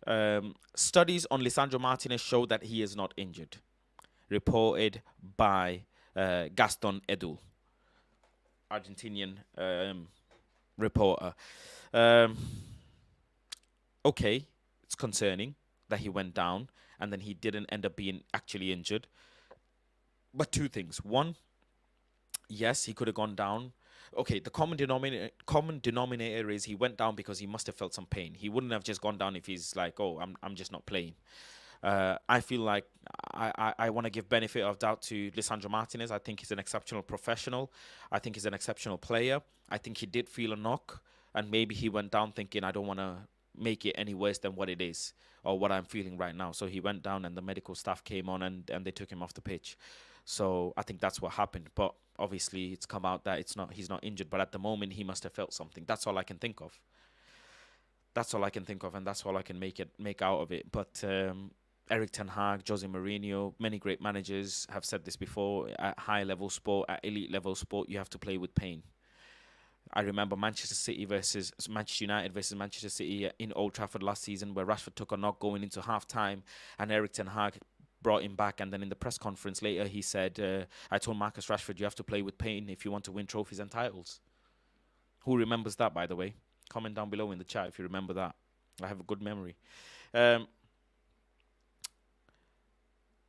Studies on Lisandro Martinez show that he is not injured. Reported by Gaston Edul, Argentinian reporter. Okay, it's concerning that he went down and then he didn't end up being actually injured. But two things. One, yes, he could have gone down. Okay, the common denominator is he went down because he must have felt some pain. He wouldn't have just gone down if he's like, oh, I'm just not playing. I feel like I want to give benefit of doubt to Lisandro Martinez. I think he's an exceptional professional. I think he's an exceptional player. I think he did feel a knock, and maybe he went down thinking, I don't want to make it any worse than what it is or what I'm feeling right now. So he went down and the medical staff came on and they took him off the pitch. So I think that's what happened. But obviously it's come out that he's not injured. But at the moment he must have felt something. That's all I can think of. That's all I can think of, and that's all I can make out of it. But Erik Ten Hag, Jose Mourinho, many great managers have said this before. At high level sport, at elite level sport, you have to play with pain. I remember Manchester United versus Manchester City in Old Trafford last season, where Rashford took a knock going into half time, and Erik Ten Hag brought him back. And then in the press conference later, he said, I told Marcus Rashford, you have to play with pain if you want to win trophies and titles. Who remembers that, by the way? Comment down below in the chat if you remember that. I have a good memory.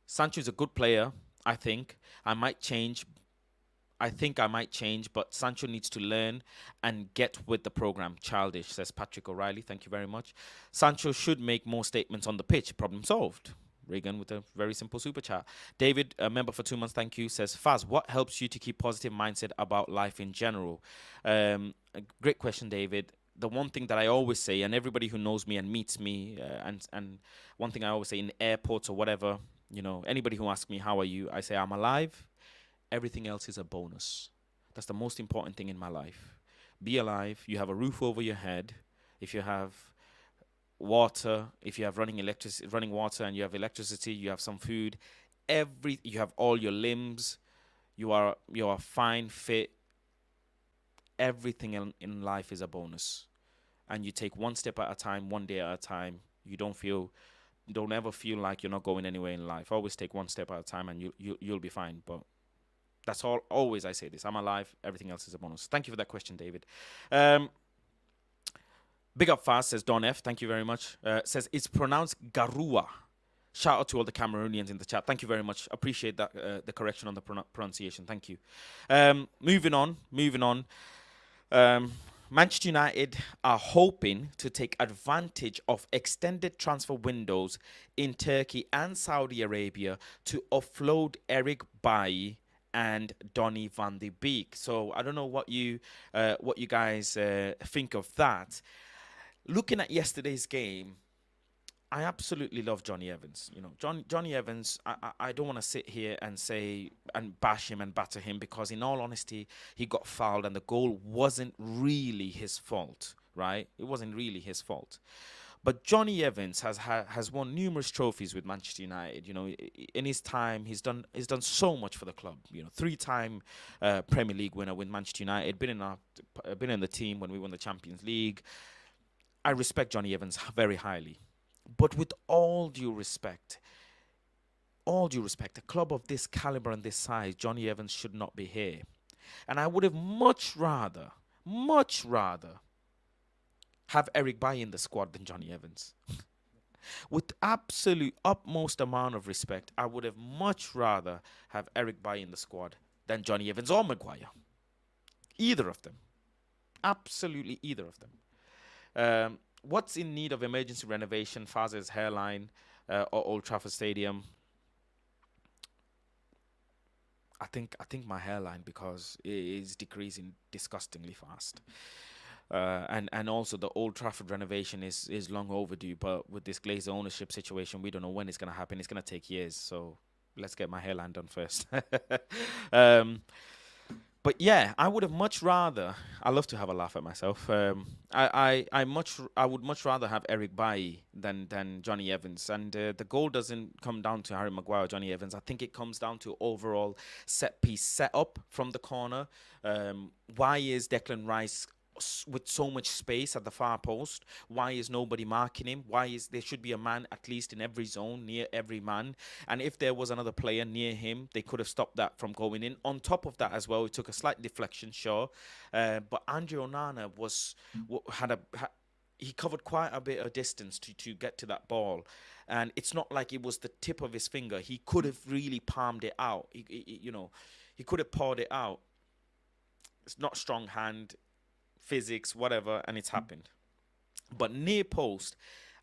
Sancho's a good player, I think. I might change, but Sancho needs to learn and get with the program. Childish, says Patrick O'Reilly. Thank you very much. Sancho should make more statements on the pitch. Problem solved. Reagan with a very simple super chat. David, a member for 2 months, thank you, says, Faz, what helps you to keep positive mindset about life in general? A great question, David. The one thing that I always say, and everybody who knows me and meets me, and one thing I always say in airports or whatever, Anybody who asks me, how are you? I say, I'm alive. Everything else is a bonus. That's the most important thing in my life. Be alive. You have a roof over your head. If you have water, if you have running water, and you have electricity, you have some food, you have all your limbs, you are fine, fit. Everything in life is a bonus, and you take one step at a time, one day at a time. Don't ever feel like you're not going anywhere in life. Always take one step at a time, and you'll be fine. But that's all. Always I say this. I'm alive. Everything else is a bonus. Thank you for that question, David. Big up fast, says Don F. Thank you very much. Says it's pronounced Garua. Shout out to all the Cameroonians in the chat. Thank you very much. Appreciate that the correction on the pronunciation. Thank you. Moving on. Manchester United are hoping to take advantage of extended transfer windows in Turkey and Saudi Arabia to offload Erik Bailly and Donny van de Beek. So I don't know what you guys think of that. Looking at yesterday's game, I absolutely love Johnny Evans. Johnny Evans, I don't want to sit here and say and bash him and batter him, because in all honesty, he got fouled and the goal wasn't really his fault, right? It wasn't really his fault. But Johnny Evans has won numerous trophies with Manchester United. In his time, he's done so much for the club. 3-time Premier League winner with Manchester United. Been in the team when we won the Champions League. I respect Johnny Evans very highly. But with all due respect, a club of this caliber and this size, Johnny Evans should not be here. And I would have much rather have Erik Bailly in the squad than Johnny Evans. With absolute utmost amount of respect, I would have much rather have Erik Bailly in the squad than Johnny Evans or Maguire. Either of them. Absolutely either of them. What's in need of emergency renovation? Faz's hairline or Old Trafford Stadium? I think my hairline, because it is decreasing disgustingly fast. And also the Old Trafford renovation is long overdue. But with this Glazer ownership situation, we don't know when it's going to happen. It's going to take years. So let's get my hairline done first. But yeah, I would have much rather. I love to have a laugh at myself. I would much rather have Erik Bailly than Johnny Evans. And the goal doesn't come down to Harry Maguire or Johnny Evans. I think it comes down to overall set piece setup from the corner. Why is Declan Rice with so much space at the far post? Why is nobody marking him? Why is there should be a man at least in every zone, near every man? And if there was another player near him, they could have stopped that from going in. On top of that as well, it took a slight deflection, sure, but Andre Onana he covered quite a bit of distance to get to that ball, and it's not like it was the tip of his finger. He could have really palmed it out. He could have pawed it out. It's not strong hand, physics, whatever, and it's happened. But near post,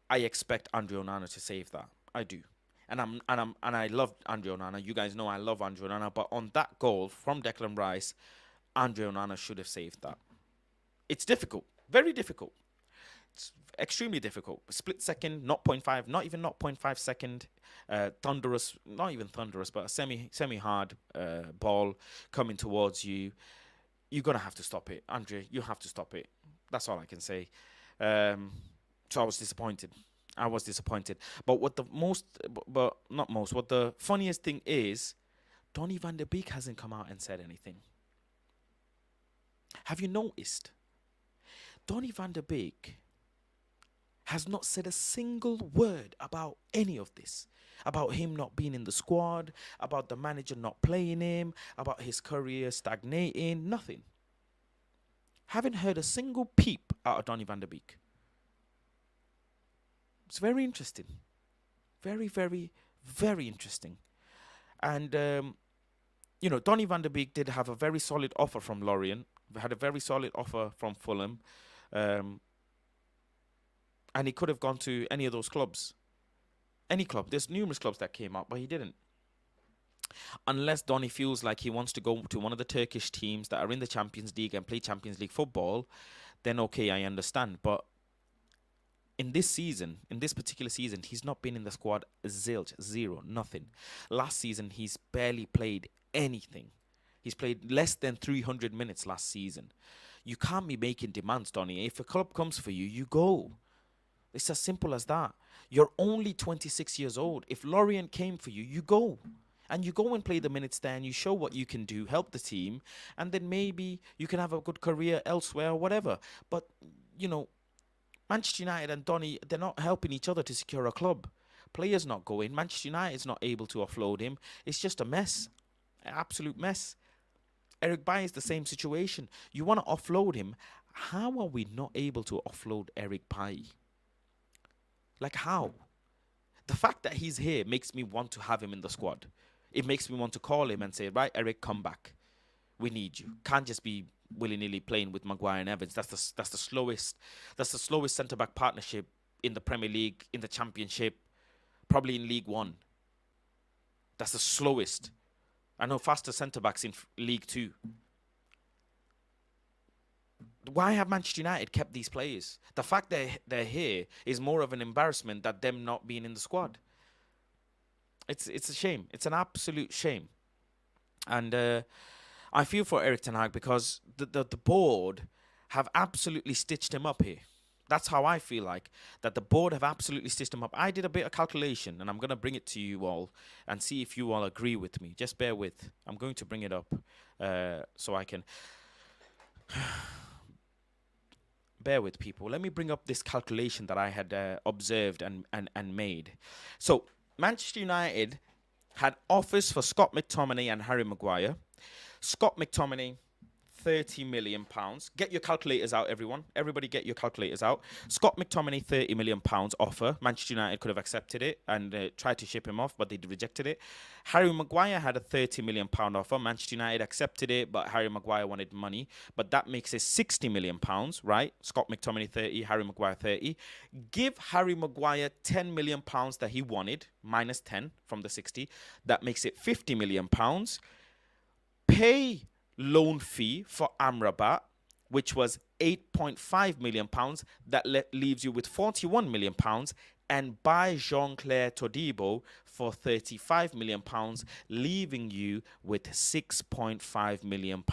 I expect Andre Onana to save that. I do. And I love Andre Onana. You guys know I love Andre Onana, but on that goal from Declan Rice, Andre Onana should have saved that. It's difficult. Very difficult. It's extremely difficult. Split second, 0.5, not even 0.5 second. Thunderous, not even thunderous, but a semi-hard ball coming towards you. You're going to have to stop it. Andre, you have to stop it. That's all I can say. So I was disappointed. But what the funniest thing is, Donny van de Beek hasn't come out and said anything. Have you noticed? Donny van de Beek has not said a single word about any of this. About him not being in the squad, about the manager not playing him, about his career stagnating, nothing. Haven't heard a single peep out of Donny van de Beek. It's very interesting. Very, very, very interesting. And, Donny van de Beek did have a very solid offer from Lorient. Had a very solid offer from Fulham. And he could have gone to any of those clubs. Any club. There's numerous clubs that came up, but he didn't. Unless Donny feels like he wants to go to one of the Turkish teams that are in the Champions League and play Champions League football, then okay, I understand. But in this season, in this particular season, he's not been in the squad. Zilch, zero, nothing. Last season, he's barely played anything. He's played less than 300 minutes last season. You can't be making demands, Donny. If a club comes for you, you go. It's as simple as that. You're only 26 years old. If Lorient came for you, you go. And you go and play the minutes there and you show what you can do, help the team, and then maybe you can have a good career elsewhere or whatever. But, you know, Manchester United and Donny, they're not helping each other to secure a club. Players not going. Manchester United's not able to offload him. It's just a mess. An absolute mess. Eric Bailly is the same situation. You want to offload him. How are we not able to offload Eric Bailly? Like how? The fact that he's here makes me want to have him in the squad. It makes me want to call him and say, right, Eric, come back. We need you. Can't just be willy-nilly playing with Maguire and Evans. That's the slowest centre-back partnership in the Premier League, in the Championship, probably in League One. That's the slowest. I know faster centre-backs in League Two. Why have Manchester United kept these players? The fact that they're here is more of an embarrassment than them not being in the squad. It's a shame. It's an absolute shame. And I feel for Erik Ten Hag because the board have absolutely stitched him up here. That's how I feel like, that the board have absolutely stitched him up. I did a bit of calculation, and I'm going to bring it to you all and see if you all agree with me. Just bear with. I'm going to bring it up so I can... Bear with, people. Let me bring up this calculation that I had observed and made. So, Manchester United had offers for Scott McTominay and Harry Maguire. Scott McTominay, £30 million. Get your calculators out, everyone. Everybody get your calculators out. Scott McTominay, £30 million offer. Manchester United could have accepted it and tried to ship him off, but they rejected it. Harry Maguire had a £30 million offer. Manchester United accepted it, but Harry Maguire wanted money. But that makes it £60 million, right? Scott McTominay, 30, Harry Maguire, 30. Give Harry Maguire £10 million that he wanted, minus 10 from the 60. That makes it £50 million. Pay loan fee for Amrabat, which was £8.5 million. That leaves you with £41 million. And buy Jean-Claire Todibo for £35 million, leaving you with £6.5 million.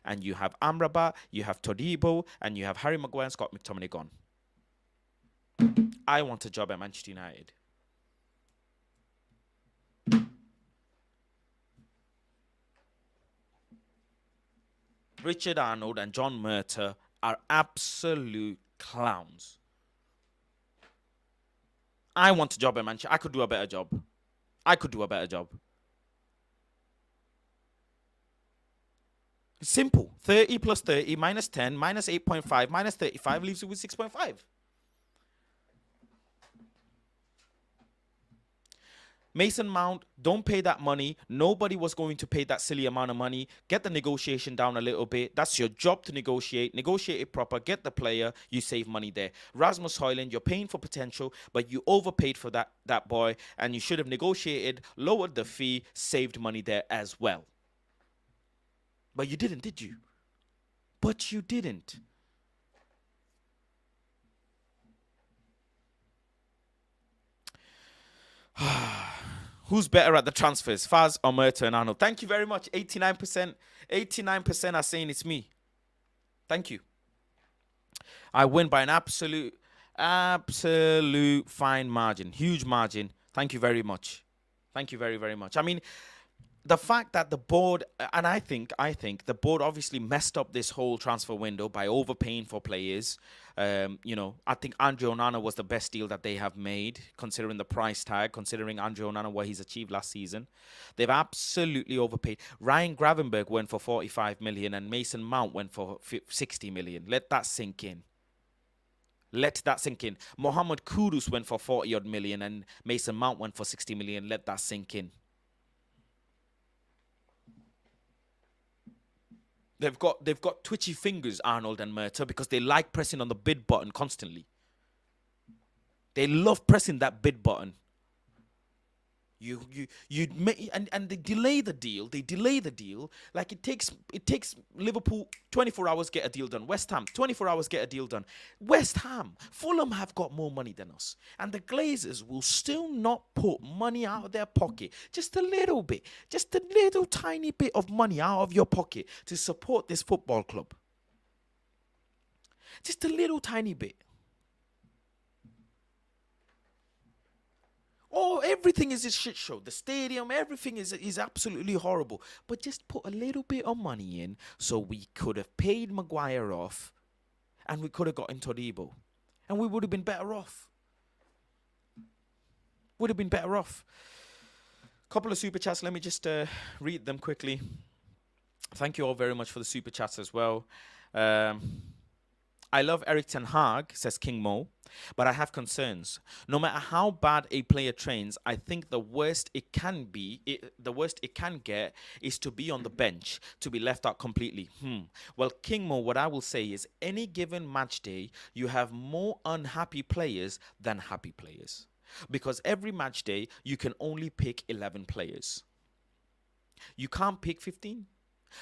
And you have Amrabat, you have Todibo, and you have Harry Maguire and Scott McTominay gone. I want a job at Manchester United. Richard Arnold and John Murta are absolute clowns. I want a job at Manchester. I could do a better job. It's simple. 30 plus 30 minus 10 minus 8.5 minus 35 leaves you with 6.5. Mason Mount, don't pay that money. Nobody was going to pay that silly amount of money. Get the negotiation down a little bit. That's your job to negotiate. Negotiate it proper. Get the player. You save money there. Rasmus Højlund, you're paying for potential, but you overpaid for that boy, and you should have negotiated, lowered the fee, saved money there as well. But you didn't, did you? But you didn't. Who's better at the transfers, Faz or Murta and Arnold? Thank you very much. 89%. 89% are saying it's me. Thank you. I win by an absolute fine margin. Huge margin. Thank you very much. Thank you very, very much. I mean, the fact that the board, and I think the board obviously messed up this whole transfer window by overpaying for players. You know, I think Andre Onana was the best deal that they have made, considering the price tag, considering Andre Onana, what he's achieved last season. They've absolutely overpaid. Ryan Gravenberch went for 45 million and Mason Mount went for 60 million. Let that sink in. Let that sink in. Mohamed Kudus went for 40 odd million and Mason Mount went for 60 million. Let that sink in. They've got twitchy fingers, Arnold and Murta, because they like pressing on the bid button constantly. They love pressing that bid button. You'd make, and they delay the deal. They delay the deal. Like it takes Liverpool 24 hours get a deal done. West Ham 24 hours get a deal done. West Ham, Fulham have got more money than us, and the Glazers will still not put money out of their pocket, just a little bit, just a little tiny bit of money out of your pocket to support this football club. Just a little tiny bit. Oh, everything is a shit show. The stadium, everything is absolutely horrible. But just put a little bit of money in so we could have paid Maguire off and we could have gotten Todibo. And we would have been better off. Would have been better off. Couple of super chats. Let me just read them quickly. Thank you all very much for the super chats as well. I love Erik Ten Hag, says King Mo, but I have concerns. No matter how bad a player trains, I think the worst it can get is to be on the bench, to be left out completely. Well, King Mo, what I will say is any given match day, you have more unhappy players than happy players. Because every match day, you can only pick 11 players. You can't pick 15.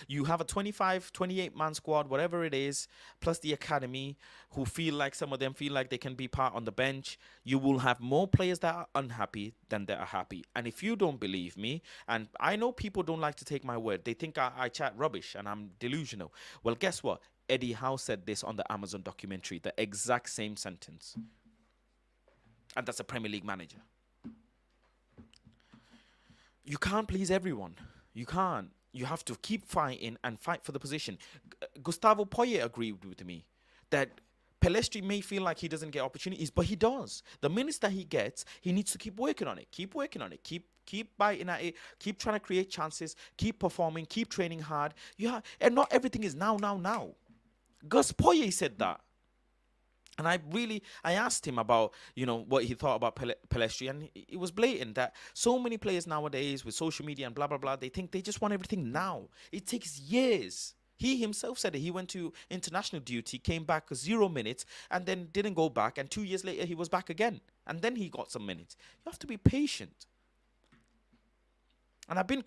You have a 25, 28 man squad, whatever it is, plus the academy, who feel like some of them feel like they can be part on the bench. You will have more players that are unhappy than that are happy. And if you don't believe me, and I know people don't like to take my word, they think I chat rubbish and I'm delusional. Well, guess what? Eddie Howe said this on the Amazon documentary, the exact same sentence. And that's a Premier League manager. You can't please everyone. You can't. You have to keep fighting and fight for the position. Gustavo Poyet agreed with me that Pelestri may feel like he doesn't get opportunities, but he does. The minutes that he gets, he needs to keep working on it. Keep working on it. Keep biting at it. Keep trying to create chances. Keep performing. Keep training hard. And not everything is now. Gus Poyet said that. And I asked him about, what he thought about Pelestri, and it was blatant that so many players nowadays with social media and blah, blah, blah, they think they just want everything now. It takes years. He himself said it. He went to international duty, came back 0 minutes, and then didn't go back. And 2 years later, he was back again. And then he got some minutes. You have to be patient. And I've been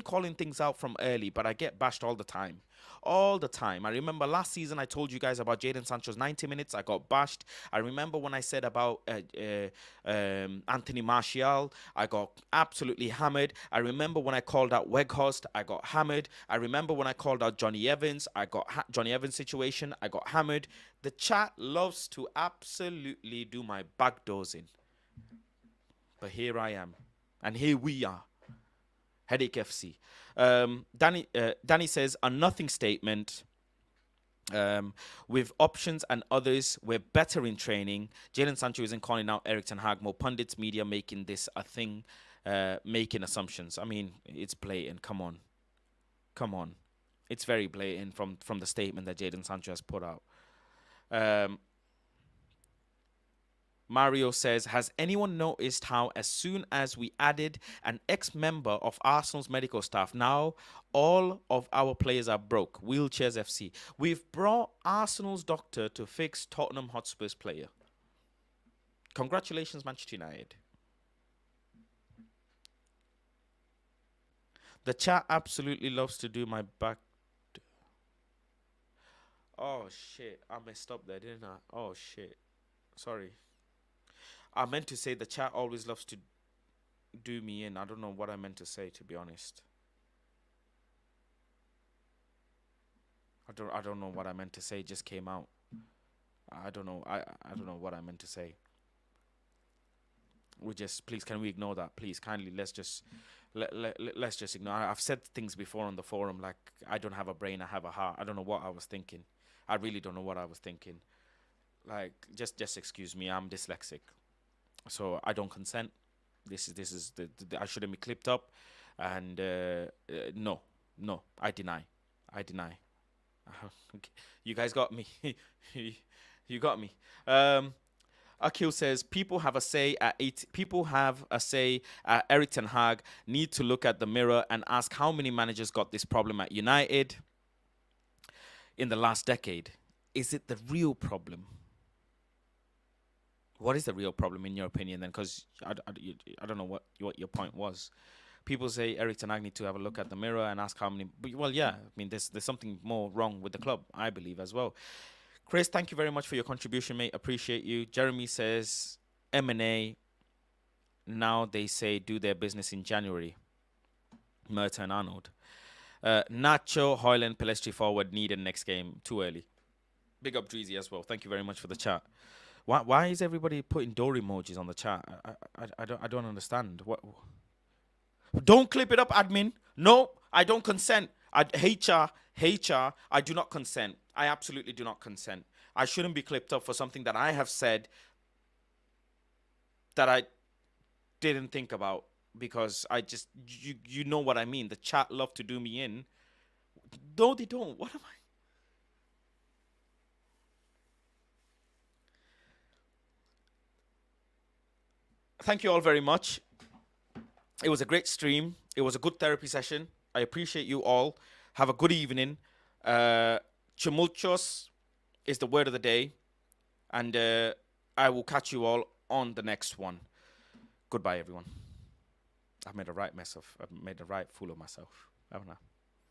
calling things out from early, but I get bashed all the time. All the time. I remember last season I told you guys about Jadon Sancho's 90 minutes. I got bashed. I remember when I said about Anthony Martial, I got absolutely hammered. I remember when I called out Weghorst, I got hammered. I remember when I called out Johnny Evans, Johnny Evans situation, I got hammered. The chat loves to absolutely do my backdoors in. But here I am. And here we are. Headache FC. Danny says, a nothing statement. With options and others, we're better in training. Jadon Sancho isn't calling out Erik Ten Hag. More pundits, media making this a thing, making assumptions. I mean, it's blatant. Come on. It's very blatant from the statement that Jadon Sancho has put out. Mario says, has anyone noticed how as soon as we added an ex-member of Arsenal's medical staff, now all of our players are broke? Wheelchairs FC. We've brought Arsenal's doctor to fix Tottenham Hotspur's player. Congratulations, Manchester United. The chat absolutely loves to do my back. Oh, shit. I messed up there, didn't I? Oh, shit. Sorry. I meant to say the chat always loves to do me in. I don't know what I meant to say, to be honest. I don't know what I meant to say. It just came out. I don't know. I don't know what I meant to say. Please, can we ignore that? Please, kindly, let's just ignore. I've said things before on the forum like I don't have a brain, I have a heart. I don't know what I was thinking. I really don't know what I was thinking. Like, just excuse me. I'm dyslexic. So I don't consent. This is the I shouldn't be clipped up, and no, I deny. You guys got me. You got me. Akil says people have a say at Erik Ten Hag. Need to look at the mirror and ask how many managers got this problem at United in the last decade. Is it the real problem? What is the real problem in your opinion then? Because I don't know what your point was. People say Erik Ten Hag need to have a look at the mirror and ask how many. Well, yeah, I mean, there's something more wrong with the club, I believe as well. Chris, thank you very much for your contribution, mate. Appreciate you. Jeremy says M&A. Now they say do their business in January. Merton Arnold. Nacho, Hoyland, Pelestri forward needed next game. Too early. Big up Dreezy as well. Thank you very much for the chat. Why is everybody putting door emojis on the chat? I don't understand. What? Don't clip it up, admin. No, I don't consent. HR, I do not consent. I absolutely do not consent. I shouldn't be clipped up for something that I have said that I didn't think about because I just you know what I mean. The chat love to do me in. No, they don't. What am I? Thank you all very much. It was a great stream. It was a good therapy session. I appreciate you all. Have a good evening. Tumultuous is the word of the day. And I will catch you all on the next one. Goodbye, everyone. I've made a right fool of myself, haven't I?